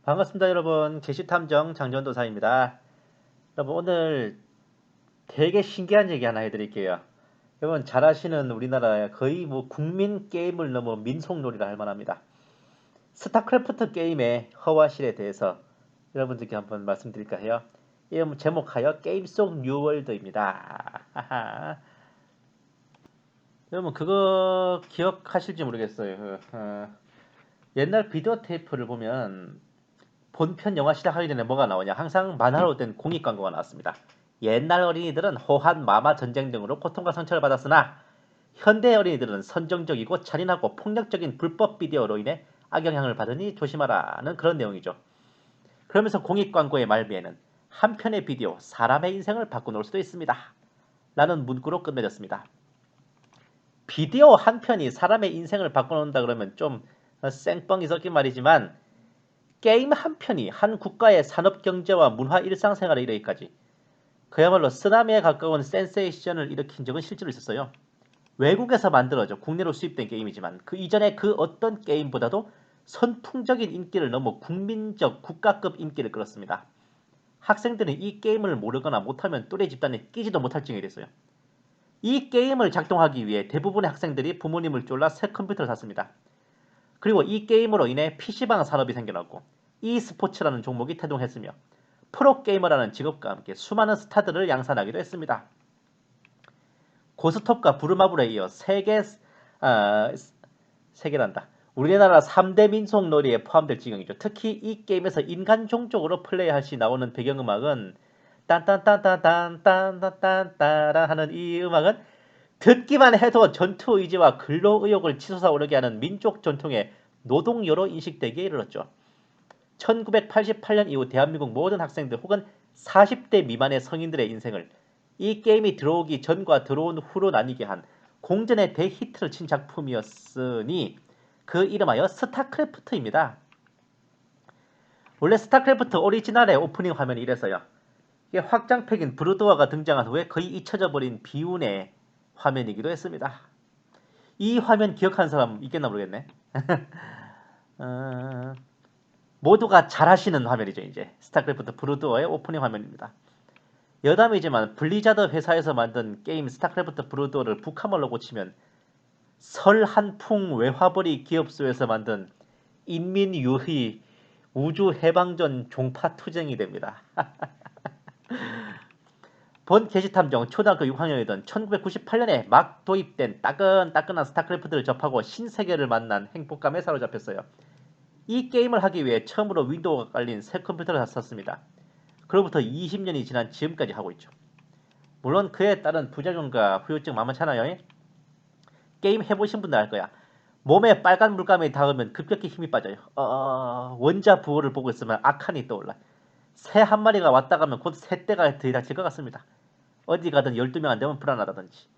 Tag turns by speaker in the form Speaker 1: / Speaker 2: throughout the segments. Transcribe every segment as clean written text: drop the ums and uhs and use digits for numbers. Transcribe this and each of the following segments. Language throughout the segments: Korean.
Speaker 1: 반갑습니다, 여러분. 게시탐정 장전도사입니다. 여러분, 오늘 되게 신기한 얘기 하나 해드릴게요. 여러분, 잘 아시는 우리나라의 거의 뭐 국민 게임을 넘어 민속놀이라 할 만합니다. 스타크래프트 게임의 허와실에 대해서 여러분들께 한번 말씀드릴까 해요. 이 제목하여 게임 속 뉴월드입니다. 여러분, 그거 기억하실지 모르겠어요. 옛날 비디오 테이프를 보면 본편 영화 시작하기 전에 뭐가 나오냐? 항상 만화로 된 공익 광고가 나왔습니다. 옛날 어린이들은 호환, 마마, 전쟁 등으로 고통과 상처를 받았으나 현대 어린이들은 선정적이고 잔인하고 폭력적인 불법 비디오로 인해 악영향을 받으니 조심하라는 그런 내용이죠. 그러면서 공익 광고의 말미에는 한 편의 비디오, 사람의 인생을 바꿔놓을 수도 있습니다. 라는 문구로 끝맺었습니다. 비디오 한 편이 사람의 인생을 바꿔놓는다 그러면 좀 쌩뻥이 섞인 말이지만 게임 한 편이 한 국가의 산업 경제와 문화 일상생활에 이르기까지 그야말로 쓰나미에 가까운 센세이션을 일으킨 적은 실제로 있었어요. 외국에서 만들어져 국내로 수입된 게임이지만 그 이전에 그 어떤 게임보다도 선풍적인 인기를 넘어 국민적 국가급 인기를 끌었습니다. 학생들은 이 게임을 모르거나 못하면 또래 집단에 끼지도 못할 지경이 됐어요. 이 게임을 작동하기 위해 대부분의 학생들이 부모님을 쫄라 새 컴퓨터를 샀습니다. 그리고 이 게임으로 인해 PC방 산업이 생겨났고 e스포츠라는 종목이 태동했으며 프로게이머라는 직업과 함께 수많은 스타들을 양산하기도 했습니다. 고스톱과 부루마블에 이어 세계란다. 우리나라 3대 민속놀이에 포함될 지경이죠. 특히 이 게임에서 인간 종족으로 플레이할 시 나오는 배경음악은 딴딴딴딴딴딴딴따라 하는 이 음악은 듣기만 해도 전투 의지와 근로 의욕을 치솟아 오르게 하는 민족 전통의 노동요로 인식되기에 이르렀죠. 1988년 이후 대한민국 모든 학생들 혹은 40대 미만의 성인들의 인생을 이 게임이 들어오기 전과 들어온 후로 나뉘게 한 공전의 대히트를 친 작품이었으니 그 이름하여 스타크래프트입니다. 원래 스타크래프트 오리지널의 오프닝 화면이 이래서요. 이게 확장팩인 브루드워가 등장한 후에 거의 잊혀져 버린 비운의 화면이기도 했습니다. 이 화면 기억하는 사람 있겠나 모르겠네. 모두가 잘 아시는 화면이죠. 이제 스타크래프트 브루드워의 오프닝 화면입니다. 여담이지만 블리자드 회사에서 만든 게임 스타크래프트 브루드워를 북한말로 고치면 설한풍 외화벌이 기업소에서 만든 인민유희 우주해방전 종파투쟁이 됩니다. 본 게시탐정 초등학교 6학년이던 1998년에 막 도입된 따끈따끈한 스타크래프트를 접하고 신세계를 만난 행복감에 사로잡혔어요. 이 게임을 하기 위해 처음으로 윈도우가 깔린 새 컴퓨터를 샀습니다. 그로부터 20년이 지난 지금까지 하고 있죠. 물론 그에 따른 부작용과 후유증 만만찮아요. 게임 해보신 분들 알 거야. 몸에 빨간 물감이 닿으면 급격히 힘이 빠져요. 원자 부호를 보고 있으면 악한이 떠올라. 새 한 마리가 왔다 가면 곧 새 떼가 들이닥칠 것 같습니다. 어디 가든 12명 안 되면 불안하다든지.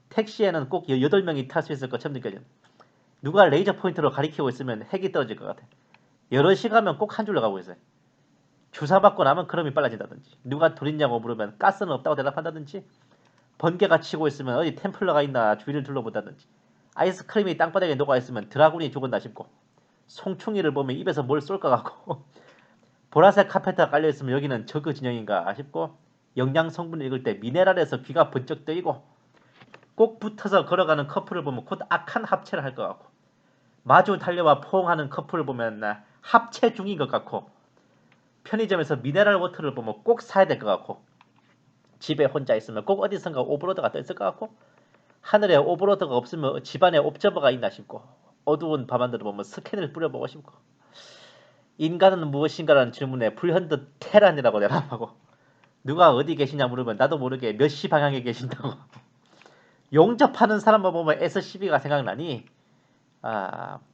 Speaker 1: 택시에는 꼭 8명이 탈 수 있을 것처럼 느껴지는. 누가 레이저 포인트로 가리키고 있으면 핵이 떨어질 것 같아. 여럿이 가면 꼭 한 줄로 가고 있어요. 주사 맞고 나면 크롬이 빨라진다든지. 누가 돌 있냐고 물으면 가스는 없다고 대답한다든지. 번개가 치고 있으면 어디 템플러가 있나 주위를 둘러본다든지. 아이스크림이 땅바닥에 녹아있으면 드라군이 죽었나 싶고. 송충이를 보면 입에서 뭘 쏠 것 같고. 보라색 카페트가 깔려있으면 여기는 저그 진영인가 싶고. 영양 성분 읽을 때 미네랄에서 귀가 번쩍 뜨이고. 꼭 붙어서 걸어가는 커플을 보면 곧 악한 합체를 할 것 같고. 마주 달려와 포옹하는 커플을 보면 합체 중인 것 같고. 편의점에서 미네랄 워터를 보면 꼭 사야 될 것 같고. 집에 혼자 있으면 꼭 어디선가 오브로드가 떠 있을 것 같고. 하늘에 오브로드가 없으면 집안에 옵저버가 있나 싶고. 어두운 밤하늘을 보면 스캔을 뿌려보고 싶고. 인간은 무엇인가라는 질문에 불현듯 테란이라고 대답하고. 누가 어디 계시냐 물으면 나도 모르게 몇 시 방향에 계신다고. 용접하는 사람만 보면 SCB가 생각나니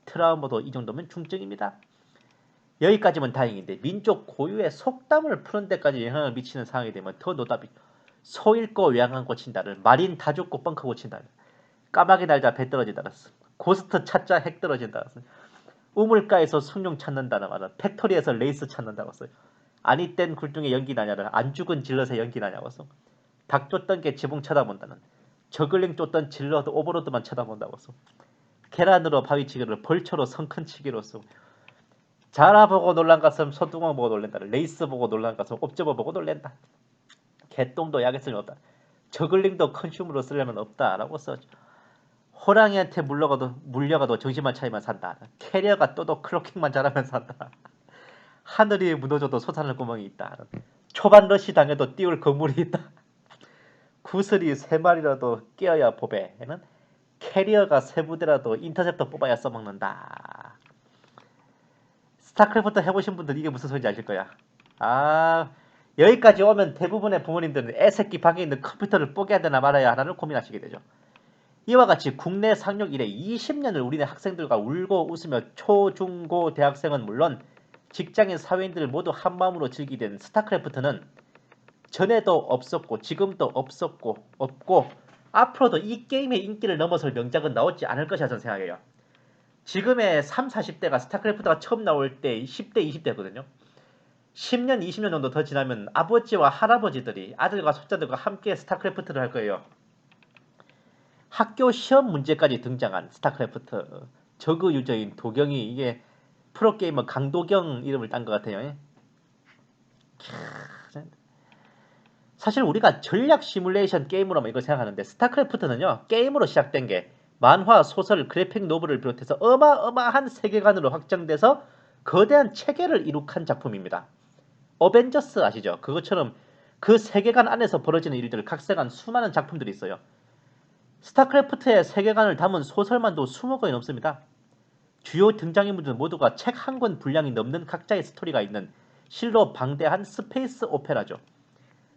Speaker 1: 트라우마도 이 정도면 중증입니다. 여기까지면 다행인데 민족 고유의 속담을 푸는 데까지 영향을 미치는 상황이 되면 더 노답이. 소 잃고 외양간 고친다를 마린 다 죽고 벙커 고친다를 까마귀 날자 배 떨어진다를 고스트 찾자 핵 떨어진다를 우물가에서 숭늉 찾는다는 말은 팩토리에서 레이스 찾는다고 써요. 아니 땐 굴중에 연기 나냐를 안 죽은 질럿에 연기 나냐고 써. 닭 쫓던 게 지붕 쳐다본다는 저글링 쫓던 질럿 오버로드만 쳐다본다고 써. 계란으로 바위치기를 벌처로 성큰치기로 써. 자라 보고 놀란 가슴 소뚜껑 보고 놀랜다. 레이스 보고 놀란 가슴 옵저버 보고 놀랜다. 개똥도 약에 쓸면 없다. 저글링도 컨슘으로 쓰려면 없다라고 써죠. 호랑이한테 물려가도 정신만 차리면 산다. 캐리어가 또도 클로킹만 잘하면 산다. 하늘이 무너져도 솟아날 구멍이 있다. 초반 러시 당해도 띄울 건물이 있다. 구슬이 3마리라도 끼어야 보배는 캐리어가 3부대라도 인터셉터 뽑아야 써먹는다. 스타크래프트 해보신 분들 이게 무슨 소리인지 아실 거야. 여기까지 오면 대부분의 부모님들은 애새끼 방에 있는 컴퓨터를 뽀개야 되나 말아야 하나를 고민하시게 되죠. 이와 같이 국내 상륙 이래 20년을 우리네 학생들과 울고 웃으며 초, 중, 고 대학생은 물론 직장인 사회인들 모두 한마음으로 즐기던 스타크래프트는 전에도 없었고 지금도 없고 앞으로도 이 게임의 인기를 넘어설 명작은 나오지 않을 것이라 저는 생각해요. 지금의 30, 40대가 스타크래프트가 처음 나올 때 10대, 20대거든요. 10년, 20년 정도 더 지나면 아버지와 할아버지들이 아들과 손자들과 함께 스타크래프트를 할 거예요. 학교 시험 문제까지 등장한 스타크래프트. 저그 유저인 도경이 이게 프로게이머 강도경 이름을 딴 것 같아요. 사실 우리가 전략 시뮬레이션 게임으로만 이걸 생각하는데 스타크래프트는요. 게임으로 시작된 게 만화, 소설, 그래픽 노블을 비롯해서 어마어마한 세계관으로 확장돼서 거대한 체계를 이룩한 작품입니다. 어벤져스 아시죠? 그것처럼 그 세계관 안에서 벌어지는 일들을 각색한 수많은 작품들이 있어요. 스타크래프트의 세계관을 담은 소설만도 20권이 넘습니다. 주요 등장인물들 모두가 책 한 권 분량이 넘는 각자의 스토리가 있는 실로 방대한 스페이스 오페라죠.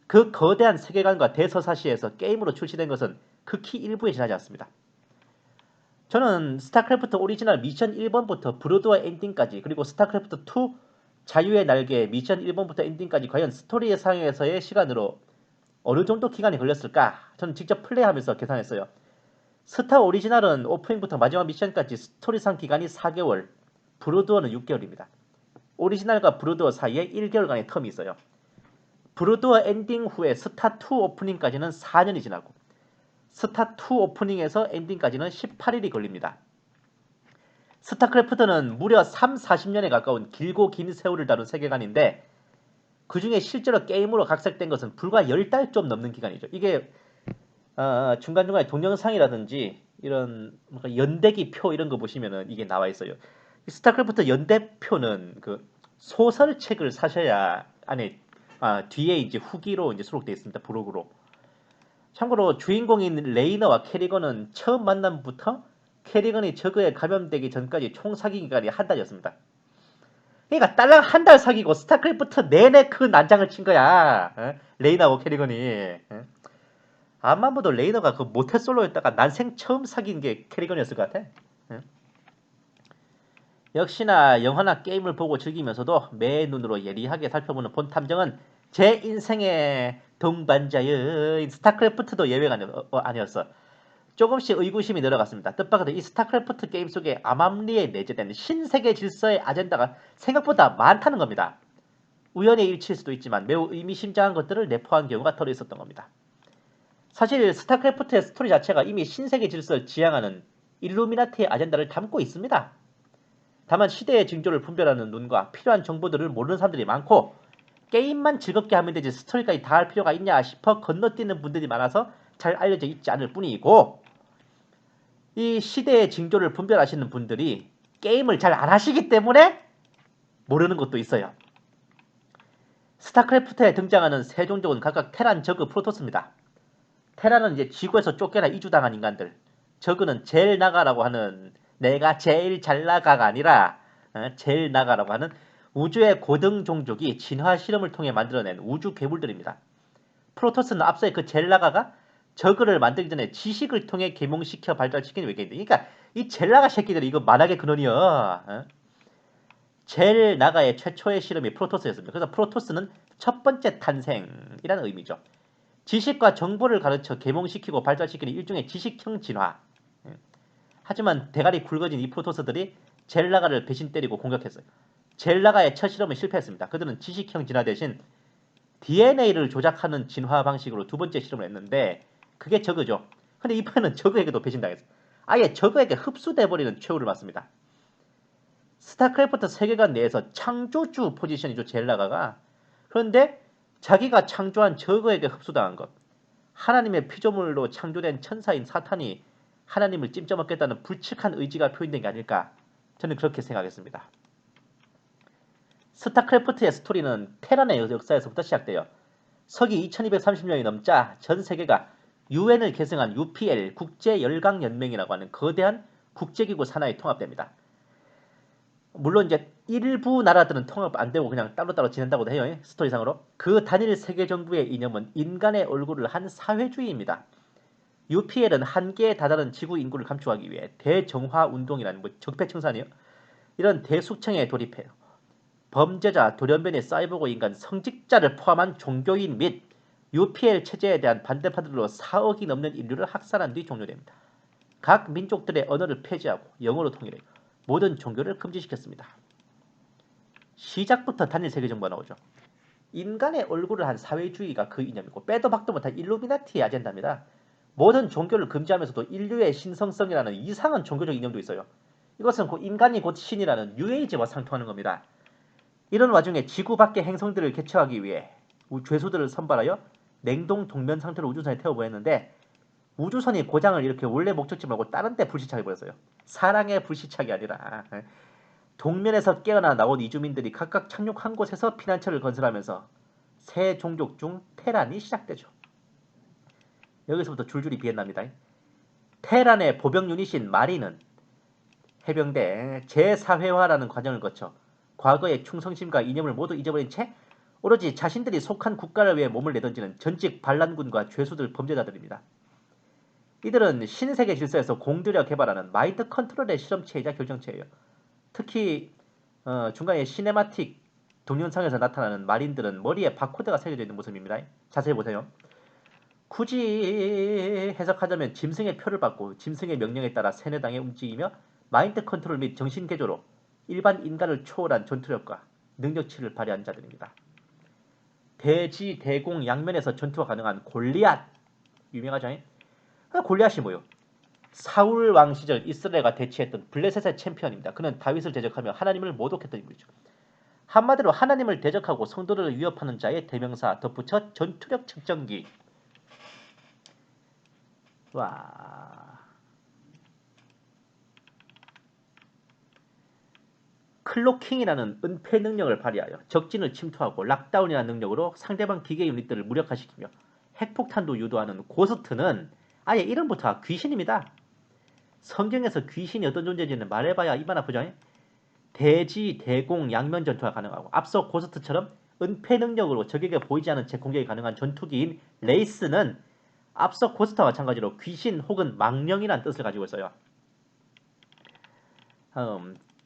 Speaker 1: 그 거대한 세계관과 대서사시에서 게임으로 출시된 것은 극히 일부에 지나지 않습니다. 저는 스타크래프트 오리지널 미션 1번부터 브로드와 엔딩까지 그리고 스타크래프트 2 자유의 날개 미션 1번부터 엔딩까지 과연 스토리의 상에서의 시간으로 어느 정도 기간이 걸렸을까? 저는 직접 플레이하면서 계산했어요. 스타 오리지널은 오프닝부터 마지막 미션까지 스토리상 기간이 4개월, 브로드워는 6개월입니다. 오리지널과 브로드워 사이에 1개월간의 텀이 있어요. 브로드워 엔딩 후에 스타 2 오프닝까지는 4년이 지나고 스타 2 오프닝에서 엔딩까지는 18일이 걸립니다. 스타크래프트는 무려 3, 40년에 가까운 길고 긴 세월을 다룬 세계관인데 그 중에 실제로 게임으로 각색된 것은 불과 10달 좀 넘는 기간이죠. 이게 중간중간에 동영상이라든지 이런 연대기 표 이런 거 보시면은 이게 나와 있어요. 스타크래프트 연대표는 그 소설책을 사셔야 안에 뒤에 이제 후기로 이제 수록되어 있습니다. 부록으로. 참고로 주인공인 레이너와 캐리건은 처음 만남부터 캐리건이 저그에 감염되기 전까지 총 사귀 기간이 한 달이었습니다. 그러니까 딸랑 한 달 사귀고 스타크래프트 내내 그 난장을 친 거야. 레이너하고 캐리건이. 암만 봐도 레이너가 그 모태솔로였다가 난생 처음 사귄 게 캐리건이었을 것 같아. 역시나 영화나 게임을 보고 즐기면서도 매 눈으로 예리하게 살펴보는 본 탐정은 제 인생의 동반자인 스타크래프트도 예외가 아니었어. 조금씩 의구심이 늘어갔습니다. 뜻밖에도 이 스타크래프트 게임 속에 암암리에 내재된 신세계 질서의 아젠다가 생각보다 많다는 겁니다. 우연의 일치일 수도 있지만 매우 의미심장한 것들을 내포한 경우가 덜어 있었던 겁니다. 사실 스타크래프트의 스토리 자체가 이미 신세계 질서를 지향하는 일루미나티의 아젠다를 담고 있습니다. 다만 시대의 징조를 분별하는 눈과 필요한 정보들을 모르는 사람들이 많고 게임만 즐겁게 하면 되지 스토리까지 다 할 필요가 있냐 싶어 건너뛰는 분들이 많아서 잘 알려져 있지 않을 뿐이고 이 시대의 징조를 분별하시는 분들이 게임을 잘 안 하시기 때문에 모르는 것도 있어요. 스타크래프트에 등장하는 세 종족은 각각 테란, 저그, 프로토스입니다. 테란은 이제 지구에서 쫓겨나 이주당한 인간들. 저그는 제일 나가라고 하는 내가 제일 잘 나가가 아니라 제일 나가라고 하는 우주의 고등 종족이 진화 실험을 통해 만들어낸 우주 괴물들입니다. 프로토스는 앞서의 그 제일 나가가 저그를 만들기 전에 지식을 통해 계몽시켜 발달시킨 외계인들. 그러니까 이 젤라가 새끼들이 이거 만악의 근원이여. 젤 나가의 최초의 실험이 프로토스였습니다. 그래서 프로토스는 첫 번째 탄생이라는 의미죠. 지식과 정보를 가르쳐 계몽시키고 발달시키는 일종의 지식형 진화. 하지만 대가리 굵어진 이 프로토스들이 젤라가를 배신 때리고 공격했어요. 젤라가의 첫 실험은 실패했습니다. 그들은 지식형 진화 대신 DNA를 조작하는 진화 방식으로 두 번째 실험을 했는데 그게 저그죠. 근데 이번에는 저그에게도 배신당했어요. 아예 저그에게 흡수돼버리는 최후를 맞습니다. 스타크래프트 세계관 내에서 창조주 포지션이죠. 젤라가가. 그런데 자기가 창조한 저거에게 흡수당한 것. 하나님의 피조물로 창조된 천사인 사탄이 하나님을 찜쪄먹겠다는 불측한 의지가 표현된 게 아닐까. 저는 그렇게 생각했습니다. 스타크래프트의 스토리는 테란의 역사에서부터 시작돼요. 서기 2230년이 넘자 전 세계가 UN을 계승한 UPL 국제열강연맹이라고 하는 거대한 국제기구 산하에 통합됩니다. 물론 이제 일부 나라들은 통합 안 되고 그냥 따로따로 지낸다고도 해요. 스토리상으로. 그 단일 세계정부의 이념은 인간의 얼굴을 한 사회주의입니다. UPL은 한계에 다다른 지구 인구를 감축하기 위해 대정화운동이라는 적폐청산이요. 이런 대숙청에 돌입해요. 범죄자, 돌연변이, 사이보그 인간, 성직자를 포함한 종교인 및 UPL 체제에 대한 반대파들로 4억이 넘는 인류를 학살한 뒤 종료됩니다. 각 민족들의 언어를 폐지하고 영어로 통일해 모든 종교를 금지시켰습니다. 시작부터 단일 세계정부가 나오죠. 인간의 얼굴을 한 사회주의가 그 이념이고 빼도 박도 못한 일루미나티의 아젠다입니다. 모든 종교를 금지하면서도 인류의 신성성이라는 이상한 종교적 이념도 있어요. 이것은 인간이 곧 신이라는 뉴에이지와 상통하는 겁니다. 이런 와중에 지구 밖의 행성들을 개척하기 위해 죄수들을 선발하여 냉동 동면 상태로 우주선에 태워보냈는데 우주선이 고장을 일으켜 원래 목적지 말고 다른 데 불시착해버렸어요. 사랑의 불시착이 아니라 동면에서 깨어나 나온 이주민들이 각각 착륙한 곳에서 피난처를 건설하면서 새 종족 중 테란이 시작되죠. 여기서부터 줄줄이 비엔납니다. 테란의 보병 유닛인 마린은 해병대 재사회화라는 과정을 거쳐 과거의 충성심과 이념을 모두 잊어버린 채 오로지 자신들이 속한 국가를 위해 몸을 내던지는 전직 반란군과 죄수들 범죄자들입니다. 이들은 신세계 질서에서 공들여 개발하는 마인드 컨트롤의 실험체이자 결정체예요. 특히 중간에 시네마틱 동영상에서 나타나는 마린들은 머리에 바코드가 새겨져 있는 모습입니다. 자세히 보세요. 굳이 해석하자면 짐승의 표를 받고 짐승의 명령에 따라 세뇌당해 움직이며 마인드 컨트롤 및 정신 개조로 일반 인간을 초월한 전투력과 능력치를 발휘한 자들입니다. 대지, 대공, 양면에서 전투가 가능한 골리앗 유명하죠? 골리앗이 뭐요? 사울 왕 시절 이스라엘과 대치했던 블레셋의 챔피언입니다. 그는 다윗을 대적하며 하나님을 모독했던 인물이죠. 한마디로 하나님을 대적하고 성도를 위협하는 자의 대명사 덧붙여 전투력 측정기. 와. 클로킹이라는 은폐 능력을 발휘하여 적진을 침투하고 락다운이라는 능력으로 상대방 기계 유닛들을 무력화시키며 핵폭탄도 유도하는 고스트는 아예 이름부터 귀신입니다. 성경에서 귀신이 어떤 존재인지는 말해봐야 입 하나 부정. 대지, 대공, 양면 전투가 가능하고 앞서 고스트처럼 은폐 능력으로 적에게 보이지 않은 채 공격이 가능한 전투기인 레이스는 앞서 고스트와 마찬가지로 귀신 혹은 망령이라는 뜻을 가지고 있어요.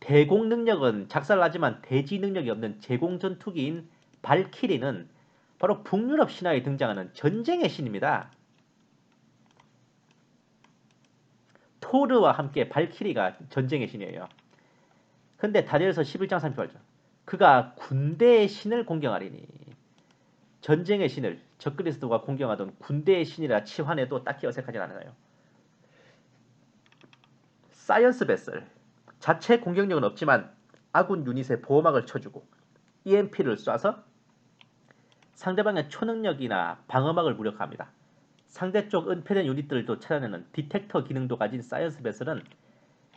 Speaker 1: 대공 능력은 작살나지만 대지 능력이 없는 제공 전투기인 발키리는 바로 북유럽 신화에 등장하는 전쟁의 신입니다. 토르와 함께 발키리가 전쟁의 신이에요. 근데 다니엘서 11장 38절 그가 군대의 신을 공경하리니 전쟁의 신을 적그리스도가 공경하던 군대의 신이라 치환해도 딱히 어색하진 않아요. 사이언스 베슬 자체 공격력은 없지만 아군 유닛에 보호막을 쳐주고 EMP를 쏴서 상대방의 초능력이나 방어막을 무력화합니다. 상대 쪽 은폐된 유닛들도 찾아내는 디텍터 기능도 가진 사이언스 베슬은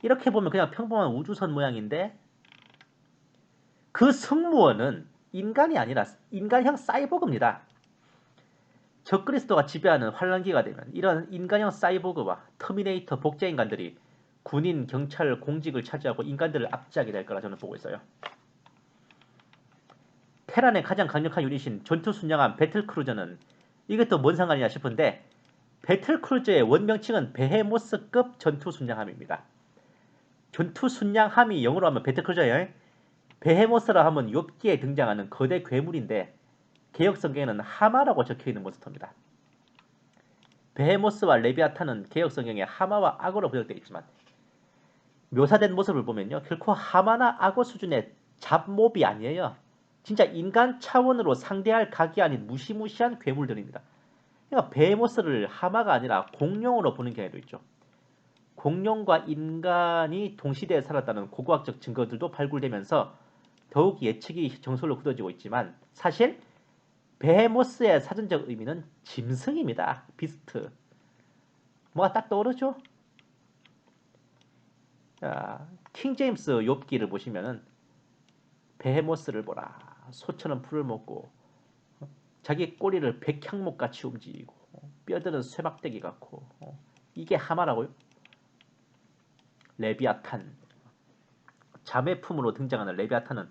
Speaker 1: 이렇게 보면 그냥 평범한 우주선 모양인데 그 승무원은 인간이 아니라 인간형 사이보그입니다. 적그리스도가 지배하는 환란기가 되면 이런 인간형 사이보그와 터미네이터 복제인간들이 군인, 경찰, 공직을 차지하고 인간들을 압제하게 될 거라 저는 보고 있어요. 테란의 가장 강력한 유닛인 전투순양함 배틀크루저는 이게 또 뭔 상관이냐 싶은데 배틀크루저의 원명칭은 베헤모스급 전투순양함입니다. 전투순양함이 영어로 하면 배틀크루저예요. 베헤모스라 하면 욥기에 등장하는 거대 괴물인데 개역 성경에는 하마라고 적혀있는 몬스터입니다. 베헤모스와 레비아탄은 개역 성경에 하마와 악어로 번역되어 있지만 묘사된 모습을 보면요 결코 하마나 악어 수준의 잡몹이 아니에요. 진짜 인간 차원으로 상대할 각이 아닌 무시무시한 괴물들입니다. 그러니까 베헤모스를 하마가 아니라 공룡으로 보는 경우도 있죠. 공룡과 인간이 동시대에 살았다는 고고학적 증거들도 발굴되면서 더욱 예측이 정설로 굳어지고 있지만 사실 베헤모스의 사전적 의미는 짐승입니다. 비스트. 뭐가 딱 떠오르죠? 자, 킹 제임스 욥기를 보시면은 베헤모스를 보라. 소처럼 풀을 먹고 자기 꼬리를 백향목같이 움직이고 뼈들은 쇠막대기 같고 이게 하마라고요? 레비아탄. 자매품으로 등장하는 레비아탄은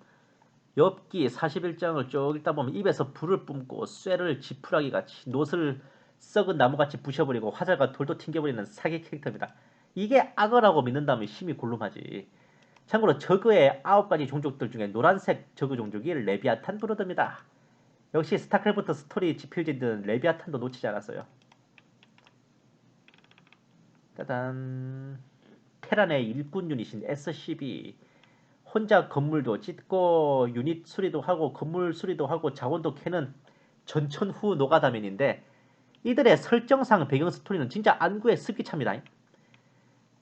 Speaker 1: 욥기 41장을 쭉 읽다 보면 입에서 불을 뿜고 쇠를 지푸라기 같이 노스를 썩은 나무같이 부셔버리고 화살과 돌도 튕겨버리는 사기 캐릭터입니다. 이게 악어라고 믿는다면 힘이 굴lum하지. 참고로 저그의 9가지 종족들 중에 노란색 저그 종족이 레비아탄 브로드입니다. 역시 스타크래프트 스토리 지필진들은 레비아탄도 놓치지 않았어요. 짜잔. 테란의 일꾼 유닛인 SCB. 혼자 건물도 짓고 유닛 수리도 하고 건물 수리도 하고 자원도 캐는 전천후 노가다면인데 이들의 설정상 배경 스토리는 진짜 안구의 습기차입니다.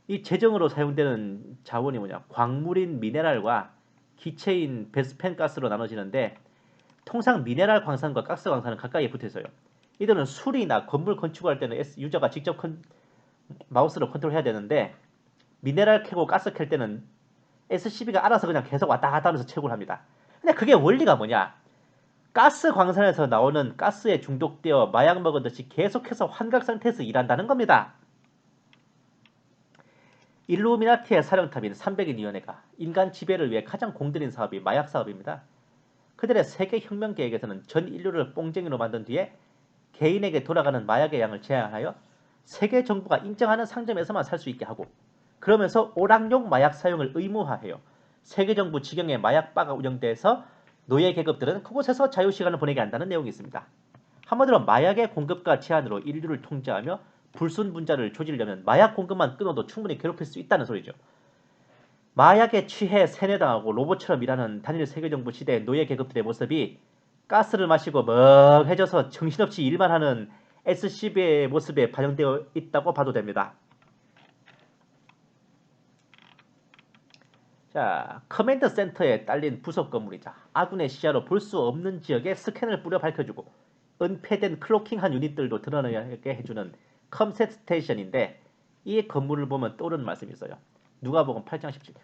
Speaker 1: 이 재정으로 사용되는 자원이 뭐냐? 광물인 미네랄과 기체인 베스펜 가스로 나눠지는데 통상 미네랄 광산과 가스 광산은 가까이 붙어 있어요. 이들은 수리나 건물 건축할 때는 유저가 직접 마우스로 컨트롤해야 되는데 미네랄 캐고 가스 캘 때는 SCB가 알아서 그냥 계속 왔다 갔다 하면서 채굴 합니다. 근데 그게 원리가 뭐냐? 가스 광산에서 나오는 가스에 중독되어 마약 먹은 듯이 계속해서 환각 상태에서 일한다는 겁니다. 일루미나티의 사령탑인 300인 위원회가 인간 지배를 위해 가장 공들인 사업이 마약 사업입니다. 그들의 세계 혁명 계획에서는 전 인류를 뽕쟁이로 만든 뒤에 개인에게 돌아가는 마약의 양을 제한하여 세계 정부가 인정하는 상점에서만 살 수 있게 하고 그러면서 오락용 마약 사용을 의무화해요. 세계 정부 지경의 마약바가 운영돼서 노예 계급들은 그곳에서 자유시간을 보내게 한다는 내용이 있습니다. 한마디로 마약의 공급과 제한으로 인류를 통제하며 불순분자를 조지려면 마약 공급만 끊어도 충분히 괴롭힐 수 있다는 소리죠. 마약에 취해 세뇌당하고 로봇처럼 일하는 단일 세계정부 시대의 노예 계급들의 모습이 가스를 마시고 멍해져서 정신없이 일만 하는 SCB의 모습에 반영되어 있다고 봐도 됩니다. 자, 커맨드 센터에 딸린 부속 건물이자 아군의 시야로 볼 수 없는 지역에 스캔을 뿌려 밝혀주고 은폐된 클로킹한 유닛들도 드러나게 해주는 컴셋 스테이션인데 이 건물을 보면 떠오르는 말씀이 있어요. 누가복음 8장 17.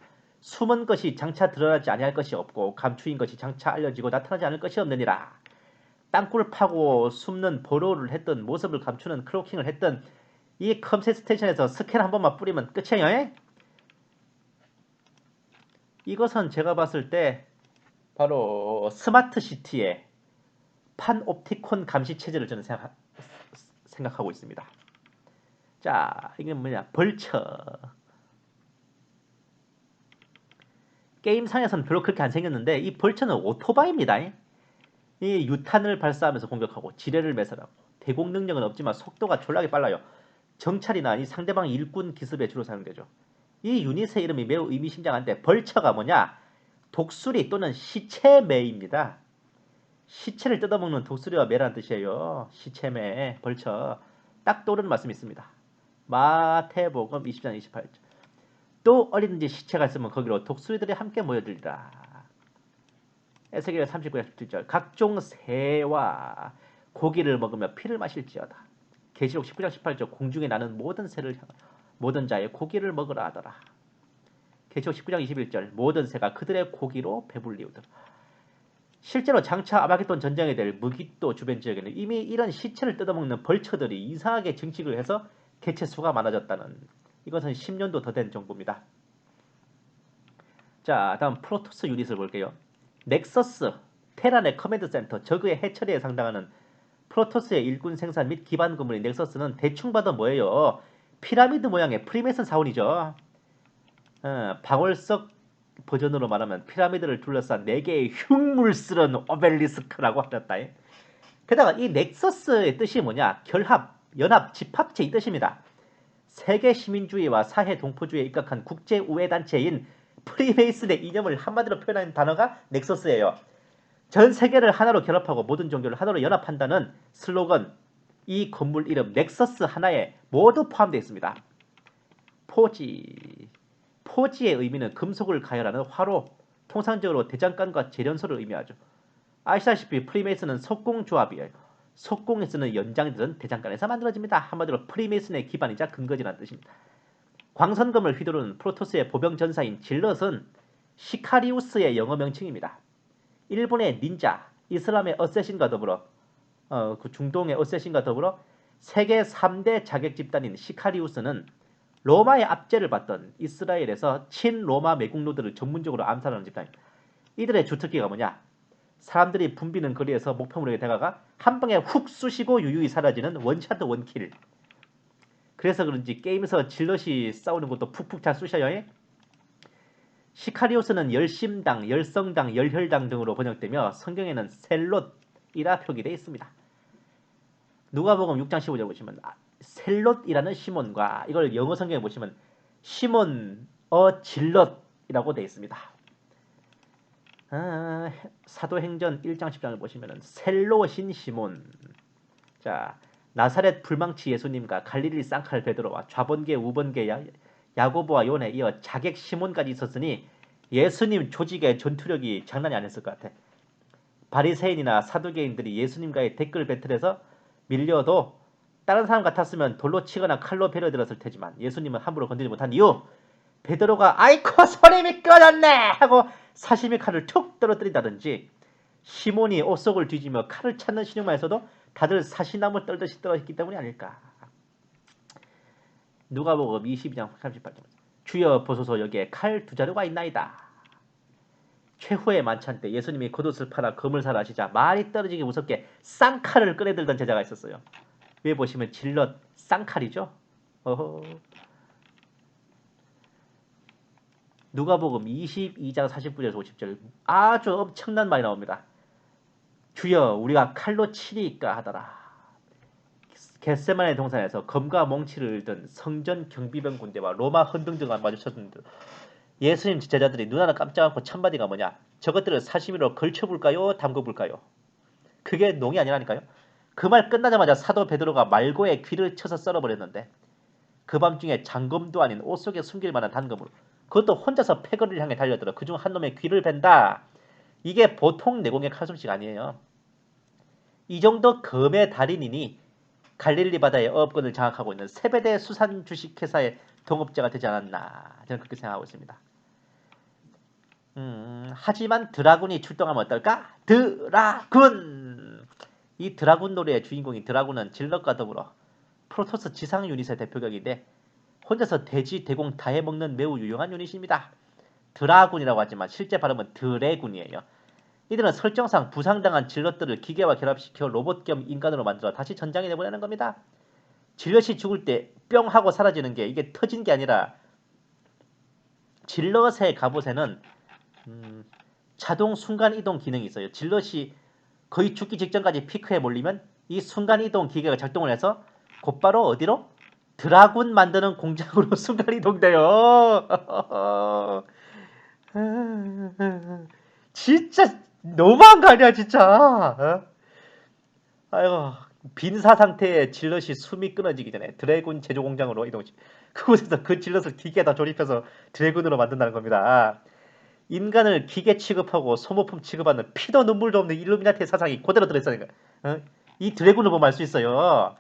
Speaker 1: 숨은 것이 장차 드러나지 아니할 것이 없고 감추인 것이 장차 알려지고 나타나지 않을 것이 없느니라. 땅굴을 파고 숨는 버로우를 했던 모습을 감추는 클로킹을 했던 이 컴셋 스테이션에서 스캔 한 번만 뿌리면 끝이에요. 이것은 제가 봤을 때 바로 스마트 시티의 판옵티콘 감시 체제를 저는 생각하고 있습니다. 자, 이게 뭐냐? 벌처. 게임상에서는 별로 그렇게 안 생겼는데 이 벌처는 오토바이입니다. 이 유탄을 발사하면서 공격하고 지뢰를 매설하고 대공 능력은 없지만 속도가 졸라게 빨라요. 정찰이나 이 상대방 일꾼 기습에 주로 사용되죠. 이 유닛의 이름이 매우 의미심장한데 벌처가 뭐냐? 독수리 또는 시체매입니다. 시체를 뜯어먹는 독수리와 매라는 뜻이에요. 시체매, 벌처. 딱 떠오르는 말씀이 있습니다. 마태복음 20장 28절. 또 어디든지 시체가 있으면 거기로 독수리들이 함께 모여들리라. 에스겔 39장 17절. 각종 새와 고기를 먹으며 피를 마실지어다. 계시록 19장 18절. 공중에 나는 모든 새를 향하여 모든 자의 고기를 먹으라 하더라. 계시록 19장 21절. 모든 새가 그들의 고기로 배불리우더라. 실제로 장차 아마겟돈 전쟁에 될 무기또 주변 지역에는 이미 이런 시체를 뜯어먹는 벌처들이 이상하게 증식을 해서 개체수가 많아졌다는, 이것은 10년도 더 된 정보입니다. 자, 다음 프로토스 유닛을 볼게요. 넥서스, 테란의 커맨드 센터, 저그의 해처리에 상당하는 프로토스의 일꾼 생산 및 기반 건물인 넥서스는 대충 봐도 뭐예요? 피라미드 모양의 프리메이슨 사원이죠. 방울석 버전으로 말하면 피라미드를 둘러싼 4개의 흉물스런 오벨리스크라고 하셨다. 게다가 이 넥서스의 뜻이 뭐냐? 결합, 연합, 집합체 이 뜻입니다. 세계 시민주의와 사회 동포주의에 입각한 국제 우회 단체인 프리메이슨의 이념을 한마디로 표현한 단어가 넥서스예요. 전 세계를 하나로 결합하고 모든 종교를 하나로 연합한다는 슬로건, 이 건물 이름 넥서스 하나에 모두 포함되어 있습니다. 포지. 포지의 의미는 금속을 가열하는 화로, 통상적으로 대장간과 재련소를 의미하죠. 아시다시피 프리메이슨은 석공조합이에요. 석공에 쓰는 연장들은 대장간에서 만들어집니다. 한마디로 프리메이슨의 기반이자 근거지라는 뜻입니다. 광선검을 휘두르는 프로토스의 보병 전사인 질럿은 시카리우스의 영어 명칭입니다. 일본의 닌자, 이슬람의 어쌔신과 더불어 그 중동의 어쌔신과 더불어 세계 3대 자객 집단인 시카리우스는 로마의 압제를 받던 이스라엘에서 친로마 매국노들을 전문적으로 암살하는 집단입니다. 이들의 주특기가 뭐냐? 사람들이 붐비는 거리에서 목표물에게 다가가 한 방에 훅 쑤시고 유유히 사라지는 원샷 원킬. 그래서 그런지 게임에서 질럿이 싸우는 것도 푹푹 잘 쑤셔요. 시카리우스는 열심당, 열성당, 열혈당 등으로 번역되며 성경에는 셀롯이라 표기되어 있습니다. 누가복음 6장 15절 보시면 셀롯이라는 시몬과 이걸 영어 성경에 보시면 시몬 질럿이라고 되어 있습니다. 사도행전 1장 10장을 보시면 셀롯인 시몬. 자, 나사렛 불망치 예수님과 갈릴리 쌍칼 베드로와 좌번개 우번개 야고보와 요한에 이어 자객 시몬까지 있었으니 예수님 조직의 전투력이 장난이 아니었을 것 같아. 바리새인이나 사두개인들이 예수님과의 댓글 배틀에서 밀려도 다른 사람 같았으면 돌로 치거나 칼로 베려들었을 테지만 예수님은 함부로 건드리지 못한 이유, 베드로가 아이코 손이 미끄러졌네 하고 사시미 칼을 툭 떨어뜨린다든지 시몬이 옷속을 뒤지며 칼을 찾는 신용만 해서도 다들 사시나무 떨듯이 떨어졌기 때문이 아닐까. 누가복음 22장 38절 주여 보소서 여기에 칼 2자루가 있나이다. 최후의 만찬 때 예수님이 겉옷을 팔아 검을 사라 하시자 말이 떨어지기 무섭게 쌍칼을 꺼내들던 제자가 있었어요. 위에 보시면 질럿 쌍칼이죠. 누가복음 22장 49절에서 50절 아주 엄청난 말이 나옵니다. 주여 우리가 칼로 치리이까 하더라. 겟세마네 동산에서 검과 몽치를 든 성전 경비병 군대와 로마 헌병들과 마주쳤는데 예수님 제자들이 눈 하나 깜짝 않고 첫마디가 뭐냐? 저것들을 사시미로 걸쳐볼까요? 담궈볼까요? 그게 농이 아니라니까요. 그 말 끝나자마자 사도 베드로가 말고의 귀를 쳐서 썰어버렸는데 그 밤중에 장검도 아닌 옷 속에 숨길 만한 단검으로 그것도 혼자서 패거리를 향해 달려들어 그중 한 놈의 귀를 벤다. 이게 보통 내공의 칼솜씨가 아니에요. 이 정도 검의 달인이니 갈릴리 바다의 어업권을 장악하고 있는 세베대 수산 주식회사의 동업자가 되지 않았나 저는 그렇게 생각하고 있습니다. 하지만 드라군이 출동하면 어떨까? 드라군! 이 드라군 노래의 주인공인 드라군은 질럿과 더불어 프로토스 지상 유닛의 대표격인데 혼자서 돼지, 대공 다 해먹는 매우 유용한 유닛입니다. 드라군이라고 하지만 실제 발음은 드래군이에요. 이들은 설정상 부상당한 질럿들을 기계와 결합시켜 로봇 겸 인간으로 만들어 다시 전장에 내보내는 겁니다. 질럿이 죽을 때 뿅 하고 사라지는 게 이게 터진 게 아니라 질럿의 갑옷에는 자동 순간이동 기능이 있어요. 질럿이 거의 죽기 직전까지 피크에 몰리면 이 순간이동 기계가 작동을 해서 곧바로 어디로? 드라군 만드는 공장으로 순간이동돼요. 진짜 너무한 거 아니야 진짜. 아이고 빈사 상태의 질럿이 숨이 끊어지기 전에 드래곤 제조 공장으로 이동시 그곳에서 그 질럿을 기계에다 조립해서 드래곤으로 만든다는 겁니다. 인간을 기계 취급하고 소모품 취급하는 피도 눈물도 없는 일루미나티의 사상이 그대로 들어있으니까 이 드래곤을 보면 알 수 있어요.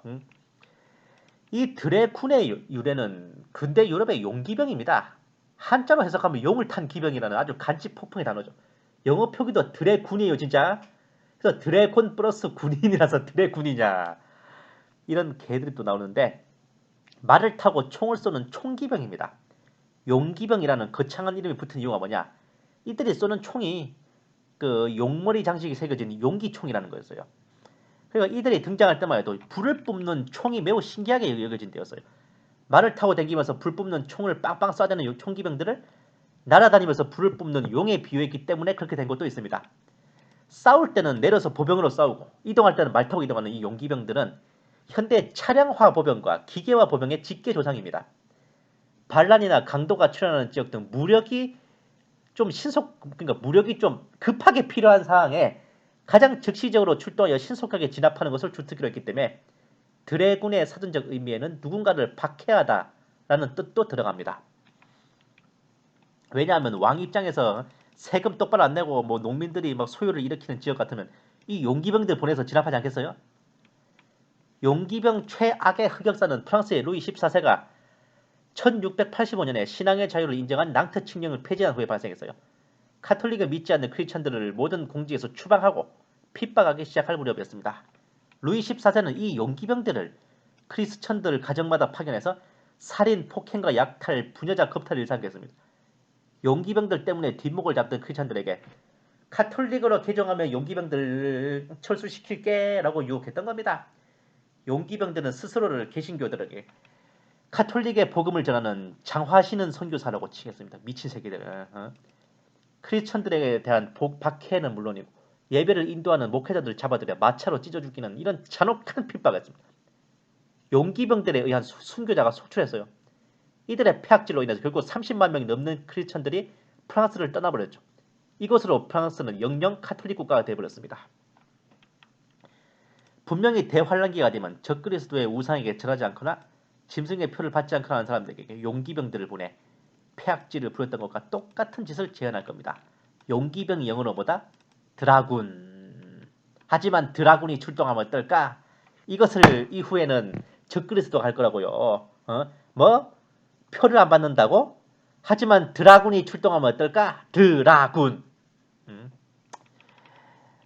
Speaker 1: 이 드래곤의 유래는 근대 유럽의 용기병입니다. 한자로 해석하면 용을 탄 기병이라는 아주 간지 폭풍의 단어죠. 영어 표기도 드래곤이에요 진짜. 그래서 드래곤 플러스 군인이라서 드래곤이냐 이런 개들이 또 나오는데 말을 타고 총을 쏘는 총기병입니다. 용기병이라는 거창한 이름이 붙은 이유가 뭐냐? 이들이 쏘는 총이 그 용머리 장식이 새겨진 용기총이라는 거였어요. 그러니까 이들이 등장할 때만 해도 불을 뿜는 총이 매우 신기하게 여겨진대였어요. 말을 타고 다니면서 불 뿜는 총을 빵빵 쏴대는 총기병들을 날아다니면서 불을 뿜는 용에 비유했기 때문에 그렇게 된 것도 있습니다. 싸울 때는 내려서 보병으로 싸우고 이동할 때는 말 타고 이동하는 이 용기병들은 현대 차량화 보병과 기계화 보병의 직계 조상입니다. 반란이나 강도가 출현하는 지역 등 무력이 좀 그러니까 무력이 좀 급하게 필요한 상황에 가장 즉시적으로 출동하여 신속하게 진압하는 것을 주특기로 했기 때문에 드래곤의 사전적 의미에는 누군가를 박해하다 라는 뜻도 들어갑니다. 왜냐하면 왕 입장에서 세금 똑바로 안 내고 뭐 농민들이 막 소요를 일으키는 지역 같으면 이 용기병들 보내서 진압하지 않겠어요? 용기병 최악의 흑역사는 프랑스의 루이 14세가 1685년에 신앙의 자유를 인정한 낭트 칙령을 폐지한 후에 발생했어요. 카톨릭을 믿지 않는 크리스천들을 모든 공지에서 추방하고 핍박하기 시작할 무렵이었습니다. 루이 14세는 이 용기병들을 크리스천들 가정마다 파견해서 살인, 폭행과 약탈, 부녀자 겁탈을 일삼게 했습니다. 용기병들 때문에 뒷목을 잡던 크리스천들에게 카톨릭으로 개종하면 용기병들을 철수시킬게 라고 유혹했던 겁니다. 용기병들은 스스로를 개신교들에게 카톨릭의 복음을 전하는 장화신은 선교사라고 칭했습니다. 미친 새끼들. 크리스천들에 대한 박해는 물론이고 예배를 인도하는 목회자들을 잡아들여 마차로 찢어 죽이는 이런 잔혹한 핍박이었습니다. 용기병들에 의한 순교자가 속출했어요. 이들의 폐악질로 인해서 결국 30만 명이 넘는 크리스천들이 프랑스를 떠나버렸죠. 이것으로 프랑스는 영영 카톨릭 국가가 되어버렸습니다. 분명히 대환란기가 되면 적그리스도의 우상에게 절하지 않거나 짐승의 표를 받지 않거나 하는 사람들에게 용기병들을 보내 폐악질을 부렸던 것과 똑같은 짓을 재현할 겁니다. 용기병이 영어로 뭐다? 드라군. 하지만 드라군이 출동하면 어떨까? 이것을 이후에는 적그리스도가 할 거라고요. 뭐? 표를 안 받는다고? 하지만 드라군이 출동하면 어떨까? 드라군.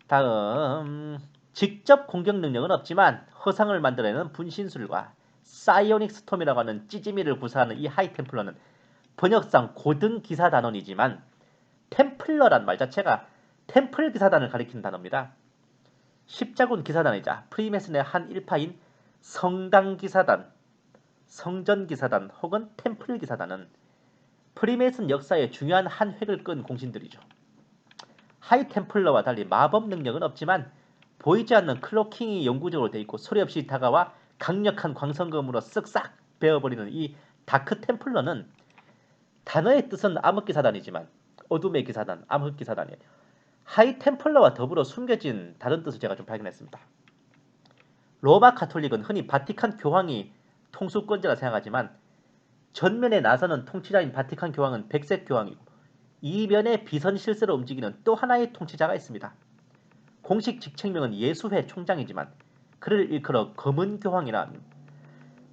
Speaker 1: 다음. 직접 공격 능력은 없지만 허상을 만들어내는 분신술과 사이오닉 스톰이라고 하는 찌짐이를 구사하는 이 하이템플러는 번역상 고등 기사단원이지만 템플러란 말 자체가 템플 기사단을 가리키는 단어입니다. 십자군 기사단이자 프리메슨의 한 일파인 성당 기사단, 성전 기사단 혹은 템플 기사단은 프리메슨 역사의 중요한 한 획을 끈 공신들이죠. 하이템플러와 달리 마법 능력은 없지만 보이지 않는 클로킹이 영구적으로 되어 있고 소리 없이 다가와 강력한 광선검으로 쓱싹 베어버리는 이 다크 템플러는 단어의 뜻은 암흑기사단이지만 어둠의 기사단, 암흑기사단이에요. 하이템플러와 더불어 숨겨진 다른 뜻을 제가 좀 발견했습니다. 로마 카톨릭은 흔히 바티칸 교황이 통수권자라 생각하지만 전면에 나서는 통치자인 바티칸 교황은 백색 교황이고 이면에 비선 실세로 움직이는 또 하나의 통치자가 있습니다. 공식 직책명은 예수회 총장이지만 그를 일컬어 검은 교황이라 합니다.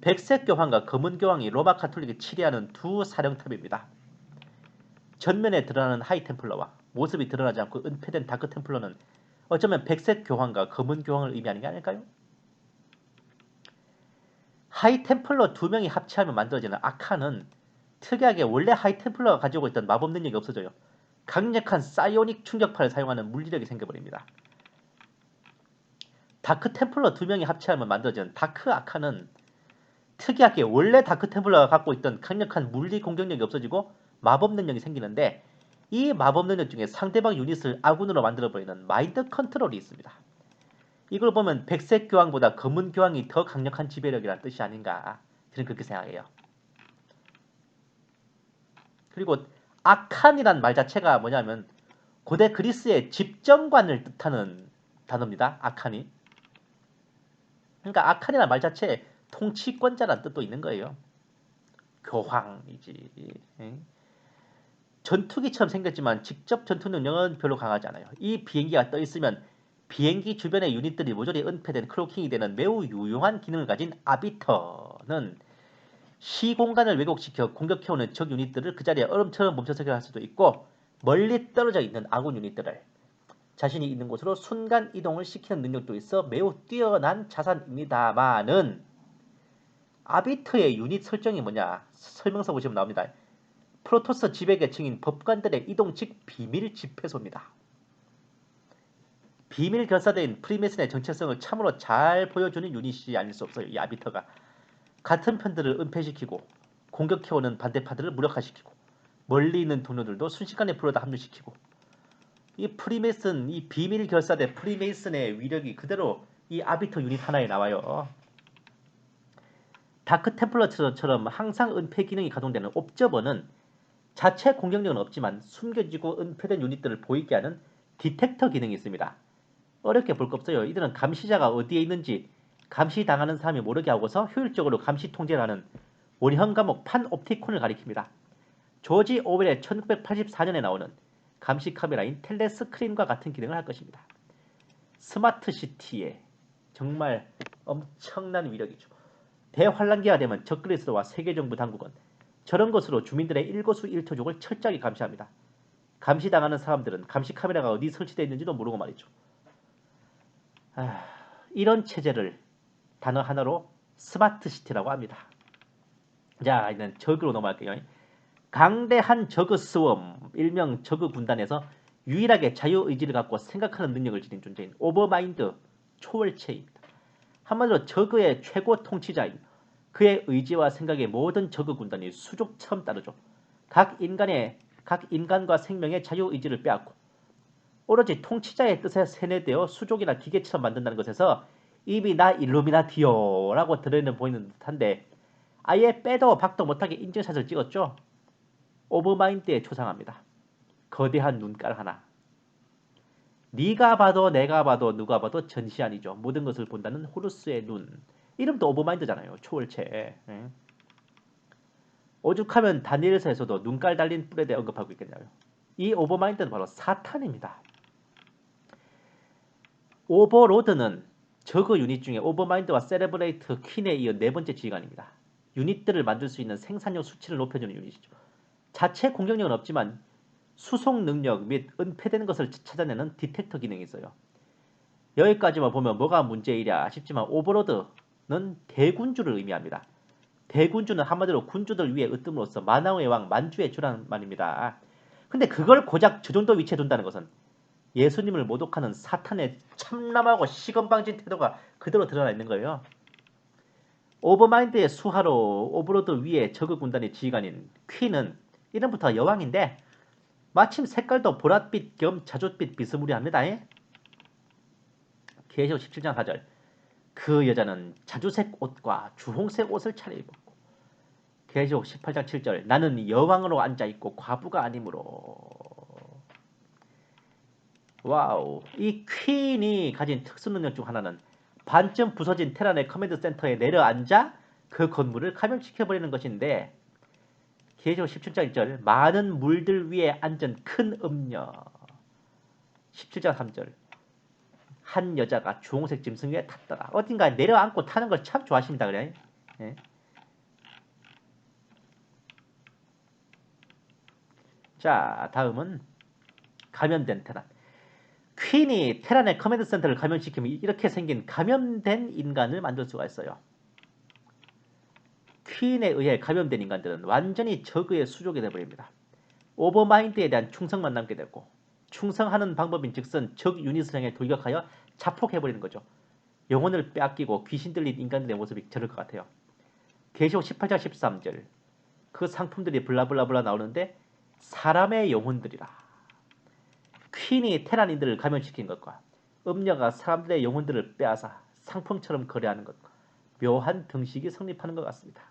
Speaker 1: 백색 교황과 검은 교황이 로마 카톨릭이 치리하는 두 사령탑입니다. 전면에 드러나는 하이템플러와 모습이 드러나지 않고 은폐된 다크템플러는 어쩌면 백색 교황과 검은 교황을 의미하는 게 아닐까요? 하이템플러 두 명이 합체하면 만들어지는 아칸은 특이하게 원래 하이템플러가 가지고 있던 마법 능력이 없어져요. 강력한 사이오닉 충격파를 사용하는 물리력이 생겨버립니다. 다크템플러 두 명이 합체하면 만들어지는 다크 아칸은 특이하게 원래 다크템플러가 갖고 있던 강력한 물리 공격력이 없어지고 마법 능력이 생기는데 이 마법 능력 중에 상대방 유닛을 아군으로 만들어버리는 마인드 컨트롤이 있습니다. 이걸 보면 백색 교황보다 검은 교황이 더 강력한 지배력이라는 뜻이 아닌가 저는 그렇게 생각해요. 그리고 아칸이란 말 자체가 뭐냐면 고대 그리스의 집정관을 뜻하는 단어입니다. 아칸이. 그러니까 아칸이란 말 자체에 통치권자라는 뜻도 있는 거예요. 교황이지. 전투기처럼 생겼지만 직접 전투 능력은 별로 강하지 않아요. 이 비행기가 떠 있으면 비행기 주변의 유닛들이 모조리 은폐된 크로킹이 되는 매우 유용한 기능을 가진 아비터는 시공간을 왜곡시켜 공격해오는 적 유닛들을 그 자리에 얼음처럼 멈춰서게 할 수도 있고 멀리 떨어져 있는 아군 유닛들을 자신이 있는 곳으로 순간 이동을 시키는 능력도 있어 매우 뛰어난 자산입니다만은 아비터의 유닛 설정이 뭐냐 설명서 보시면 나옵니다. 프로토스 지배계층인 법관들의 이동 즉 비밀 집회소입니다. 비밀 결사대인 프리메슨의 정체성을 참으로 잘 보여주는 유닛이 아닐 수 없어요. 이 아비터가 같은 편들을 은폐시키고 공격해오는 반대파들을 무력화시키고 멀리 있는 동료들도 순식간에 불러다 합류시키고 이 프리메슨, 이 비밀 결사대 프리메이슨의 위력이 그대로 이 아비터 유닛 하나에 나와요. 다크 템플러처럼 항상 은폐 기능이 가동되는 옵저버는 자체 공격력은 없지만 숨겨지고 은폐된 유닛들을 보이게 하는 디텍터 기능이 있습니다. 어렵게 볼 거 없어요. 이들은 감시자가 어디에 있는지 감시당하는 사람이 모르게 하고서 효율적으로 감시 통제를 하는 원형 과목 판옵티콘을 가리킵니다. 조지 오웰의 1984년에 나오는 감시 카메라인 텔레스크린과 같은 기능을 할 것입니다. 스마트 시티에 정말 엄청난 위력이죠. 대환란기가 되면 적그리스도와 세계정부 당국은 저런 것으로 주민들의 일거수일투족을 철저하게 감시합니다. 감시당하는 사람들은 감시 카메라가 어디 설치되어 있는지도 모르고 말이죠. 이런 체제를 단어 하나로 스마트 시티라고 합니다. 자, 이제 저그로 넘어갈게요. 강대한 저그 스웜, 일명 저그 군단에서 유일하게 자유의지를 갖고 생각하는 능력을 지닌 존재인 오버마인드 초월체입니다. 한마디로 저그의 최고 통치자인 그의 의지와 생각에 모든 저그 군단이 수족처럼 따르죠. 각 인간과 생명의 자유의지를 빼앗고 오로지 통치자의 뜻에 세뇌되어 수족이나 기계처럼 만든다는 것에서 이미 나 일루미나티오라고 들어있는 보이는 듯한데 아예 빼도 박도 못하게 인증샷을 찍었죠. 오버마인드에 초상합니다. 거대한 눈깔 하나. 네가 봐도 내가 봐도 누가 봐도 전시안이죠. 모든 것을 본다는 호루스의 눈. 이름도 오버마인드잖아요. 초월체. 오죽하면 다니엘서에서도 눈깔 달린 뿔에 대해 언급하고 있겠냐요. 이 오버마인드는 바로 사탄입니다. 오버로드는 저그 유닛 중에 오버마인드와 세레브레이트 퀸에 이어 네 번째 지휘관입니다. 유닛들을 만들 수 있는 생산력 수치를 높여주는 유닛이죠. 자체 공격력은 없지만 수송 능력 및 은폐되는 것을 찾아내는 디텍터 기능이 있어요. 여기까지만 보면 뭐가 문제이랴 싶지만 오버로드는 대군주를 의미합니다. 대군주는 한마디로 군주들 위에 으뜸으로써 만왕의 왕 만주의 주란 말입니다. 근데 그걸 고작 저 정도 위치에 둔다는 것은 예수님을 모독하는 사탄의 참람하고 시건방진 태도가 그대로 드러나 있는 거예요. 오버마인드의 수하로 오버로드 위에 저그 군단의 지휘관인 퀸은 이름부터 여왕인데 마침 색깔도 보랏빛 겸 자줏빛 비스무리합니다. 계시록 17장 4절. 그 여자는 자주색 옷과 주홍색 옷을 차려입었고 계시록 18장 7절. 나는 여왕으로 앉아있고 과부가 아니므로. 와우. 이 퀸이 가진 특수 능력 중 하나는 반쯤 부서진 테란의 커맨드 센터에 내려앉아 그 건물을 감염시켜버리는 것인데 계시록 17장 1절. 많은 물들 위에 앉은 큰 음녀. 17장 3절. 한 여자가 주홍색 짐승 위에 탔더라. 어딘가 내려앉고 타는 걸 참 좋아하십니다. 그래. 예. 자, 다음은 감염된 테란. 퀸이 테란의 커맨드 센터를 감염시키면 이렇게 생긴 감염된 인간을 만들 수가 있어요. 퀸에 의해 감염된 인간들은 완전히 저그의 수족이 되어버립니다. 오버마인드에 대한 충성만 남게 되고 충성하는 방법인 즉슨 적 유닛을 향해 돌격하여 자폭해버리는 거죠. 영혼을 빼앗기고 귀신 들린 인간들의 모습이 저럴 것 같아요. 계시록 18장 13절. 그 상품들이 블라블라블라 나오는데 사람의 영혼들이라. 퀸이 테란인들을 감염시킨 것과 음녀가 사람들의 영혼들을 빼앗아 상품처럼 거래하는 것과 묘한 등식이 성립하는 것 같습니다.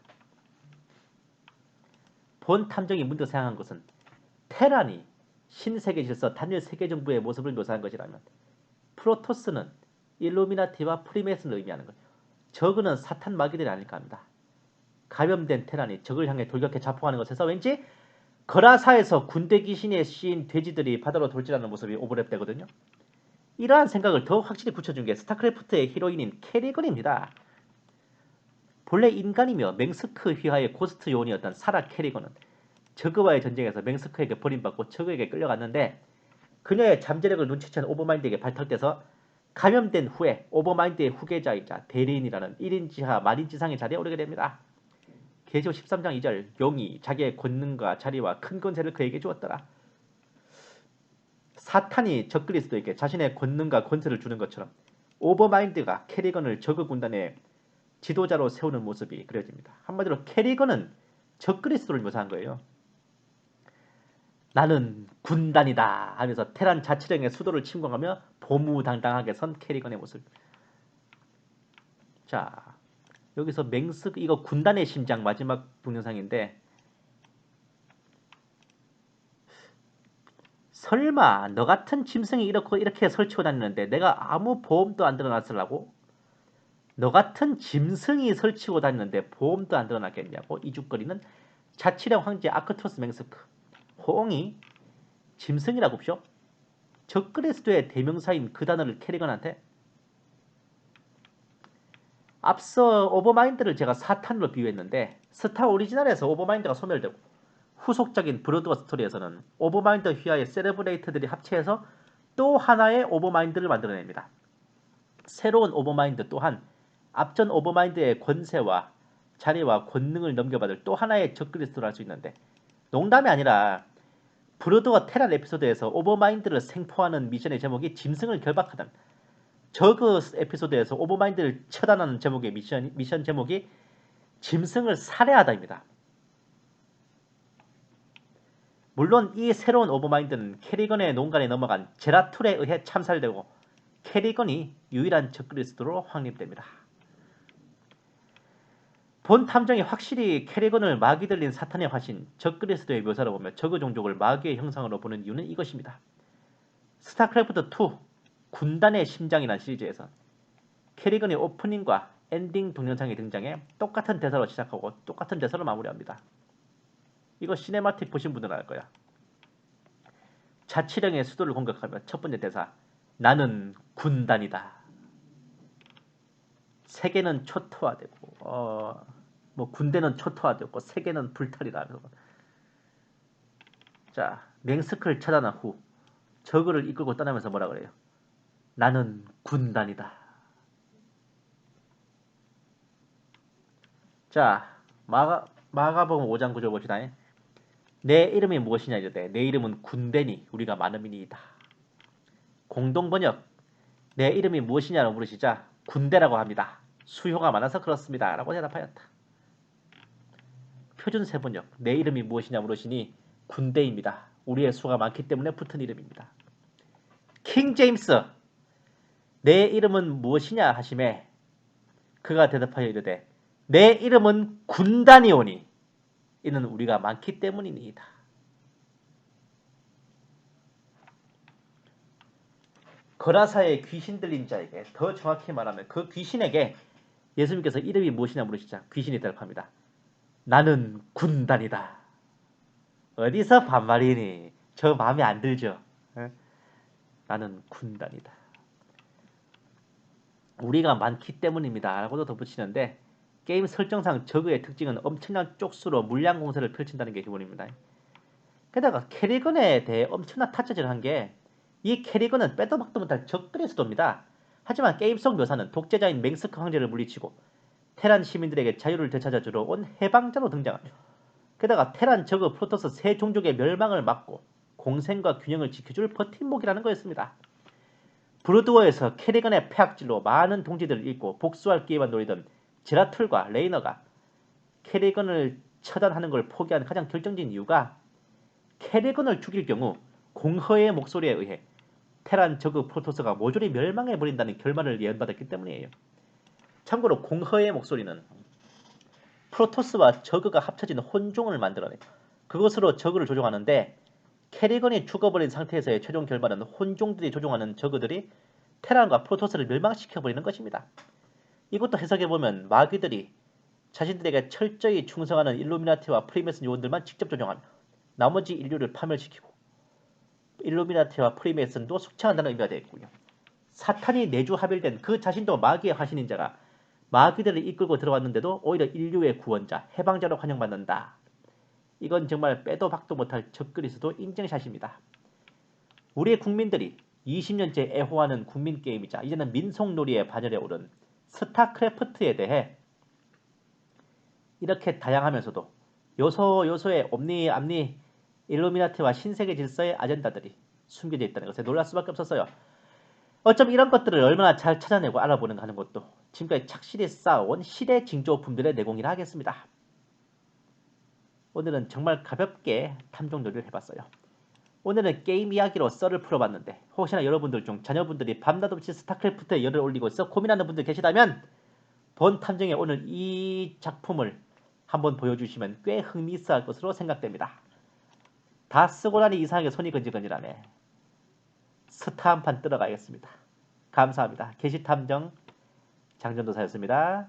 Speaker 1: 본 탐정이 문득 생각한 것은 테란이 신세계 질서 단일 세계정부의 모습을 묘사한 것이라면 프로토스는 일루미나티와 프리메이슨을 의미하는 것, 저그는 사탄 마귀들이 아닐까 합니다. 감염된 테란이 적을 향해 돌격해 자폭하는 것에서 왠지 거라사에서 군대 귀신에 씌인 돼지들이 바다로 돌진하는 모습이 오버랩되거든요. 이러한 생각을 더 확실히 굳혀준 게 스타크래프트의 히로인인 캐리건입니다. 본래 인간이며 맹스크 휘하의 고스트 요원이었던 사라 캐리건은 저그와의 전쟁에서 맹스크에게 버림받고 저그에게 끌려갔는데 그녀의 잠재력을 눈치챈 오버마인드에게 발탁돼서 감염된 후에 오버마인드의 후계자이자 대리인이라는 1인 지하 만인 지상의 자리에 오르게 됩니다. 계시록 13장 2절. 용이 자기의 권능과 자리와 큰 권세를 그에게 주었더라. 사탄이 적그리스도에게 자신의 권능과 권세를 주는 것처럼 오버마인드가 캐리건을 저그 군단의 지도자로 세우는 모습이 그려집니다. 한마디로 캐리건은 적그리스도를 묘사한 거예요. 나는 군단이다 하면서 테란 자치령의 수도를 침공하며 보무당당하게 선 캐리건의 모습. 자, 여기서 맹스크 이거 군단의 심장 마지막 동영상인데 설마 너 같은 짐승이 이렇게 설치고 다니는데 내가 아무 보험도 안 들어놨으려고? 너 같은 짐승이 설치고 다니는데 보험도 안 들어놨겠냐고 이죽거리는 자치령 황제 아크투스 맹스크. 호응이 짐승이라고 보쇼? 적그리스도의 대명사인 그 단어를 캐리건한테. 앞서 오버마인드를 제가 사탄으로 비유했는데 스타 오리지널에서 오버마인드가 소멸되고 후속작인 브로드워 스토리에서는 오버마인드 휘하의 세레브레이트들이 합체해서 또 하나의 오버마인드를 만들어냅니다. 새로운 오버마인드 또한 앞전 오버마인드의 권세와 자리와 권능을 넘겨받을 또 하나의 적그리스도를 할 수 있는데, 농담이 아니라 브로드워 테란 에피소드에서 오버마인드를 생포하는 미션의 제목이 짐승을 결박하던, 저그 에피소드에서 오버마인드를 처단하는 제목의 미션 제목이 짐승을 살해하다입니다. 물론 이 새로운 오버마인드는 캐리건의 농간에 넘어간 제라툴에 의해 참살되고 캐리건이 유일한 적그리스도로 확립됩니다. 본 탐정이 확실히 캐리건을 마귀 들린 사탄의 화신 적그리스도의 묘사를 보며 저그 종족을 마귀의 형상으로 보는 이유는 이것입니다. 스타크래프트2 군단의 심장이라는 시리즈에서 캐리건이 오프닝과 엔딩 동영상에 등장해 똑같은 대사로 시작하고 똑같은 대사로 마무리합니다. 이거 시네마틱 보신 분들은 알 거야. 자치령의 수도를 공격하며 첫 번째 대사, 나는 군단이다. 세계는 초토화되고 군대는 초토화되고 세계는 불탈이다. 자, 맹스크를 처단한 후 저그를 이끌고 떠나면서 뭐라 그래요? 나는 군단이다. 자, 마가복음 5장 9절 봅시다. 내 이름이 무엇이냐 이르되 내 이름은 군대니 우리가 많음이니이다. 공동번역, 내 이름이 무엇이냐고 물으시자 군대라고 합니다. 수요가 많아서 그렇습니다. 라고 대답하였다. 표준 세번역, 내 이름이 무엇이냐 물으시니 군대입니다. 우리의 수가 많기 때문에 붙은 이름입니다. 킹 제임스, 내 이름은 무엇이냐 하심에 그가 대답하여 이르되 내 이름은 군단이오니 이는 우리가 많기 때문이니이다. 거라사의 귀신 들린 자에게, 더 정확히 말하면 그 귀신에게 예수님께서 이름이 무엇이냐 물으시자 귀신이 대답합니다. 나는 군단이다. 어디서 반말이니? 저 마음에 안 들죠? 나는 군단이다. 우리가 많기 때문입니다. 라고도 덧붙이는데, 게임 설정상 저그의 특징은 엄청난 쪽수로 물량 공세를 펼친다는 게 기본입니다. 게다가 캐리건에 대해 엄청난 타짜질을 한 게, 이 캐리건은 빼도 박도 못할 적그리스도입니다. 하지만 게임 속 묘사는 독재자인 맹스크 황제를 물리치고 테란 시민들에게 자유를 되찾아주러 온 해방자로 등장하죠. 게다가 테란 저그 프로토스 세 종족의 멸망을 막고 공생과 균형을 지켜줄 버팀목이라는 거였습니다. 브루드워에서 캐리건의 폐악질로 많은 동지들을 잃고 복수할 기회만 노리던 제라툴과 레이너가 캐리건을 처단하는 걸 포기한 가장 결정적인 이유가 캐리건을 죽일 경우 공허의 목소리에 의해 테란 저그 프로토스가 모조리 멸망해버린다는 결말을 예언받았기 때문이에요. 참고로 공허의 목소리는 프로토스와 저그가 합쳐진 혼종을 만들어내 그것으로 저그를 조종하는데, 캐리건이 죽어버린 상태에서의 최종 결말은 혼종들이 조종하는 저그들이 테란과 프로토스를 멸망시켜버리는 것입니다. 이것도 해석해보면 마귀들이 자신들에게 철저히 충성하는 일루미나티와 프리메슨 요원들만 직접 조종하며 나머지 인류를 파멸시키고 일루미나티와 프리메슨도 숙청한다는 의미가 되어 있고요. 사탄이 내주합일된 그 자신도 마귀의 화신인 자가 마귀들을 이끌고 들어왔는데도 오히려 인류의 구원자, 해방자로 환영받는다. 이건 정말 빼도 박도 못할 적그리스도 인증샷입니다. 우리의 국민들이 20년째 애호하는 국민게임이자 이제는 민속놀이의 반열에 오른 스타크래프트에 대해 이렇게 다양하면서도 요소요소의 옴니 암니 일루미나티와 신세계 질서의 아젠다들이 숨겨져 있다는 것에 놀랄 수밖에 없었어요. 어쩜 이런 것들을 얼마나 잘 찾아내고 알아보는가 하는 것도 지금까지 착실히 쌓아온 시대 징조품들의 내공이라 하겠습니다. 오늘은 정말 가볍게 탐정놀이를 해봤어요. 오늘은 게임 이야기로 썰을 풀어봤는데 혹시나 여러분들 중 자녀분들이 밤낮 없이 스타크래프트에 열을 올리고 있어 고민하는 분들 계시다면 본 탐정의 오늘 이 작품을 한번 보여주시면 꽤 흥미있어할 것으로 생각됩니다. 다 쓰고 나니 이상하게 손이 건질건질하네. 스타 한판 들어가겠습니다. 감사합니다. 게시탐정 장전도사였습니다.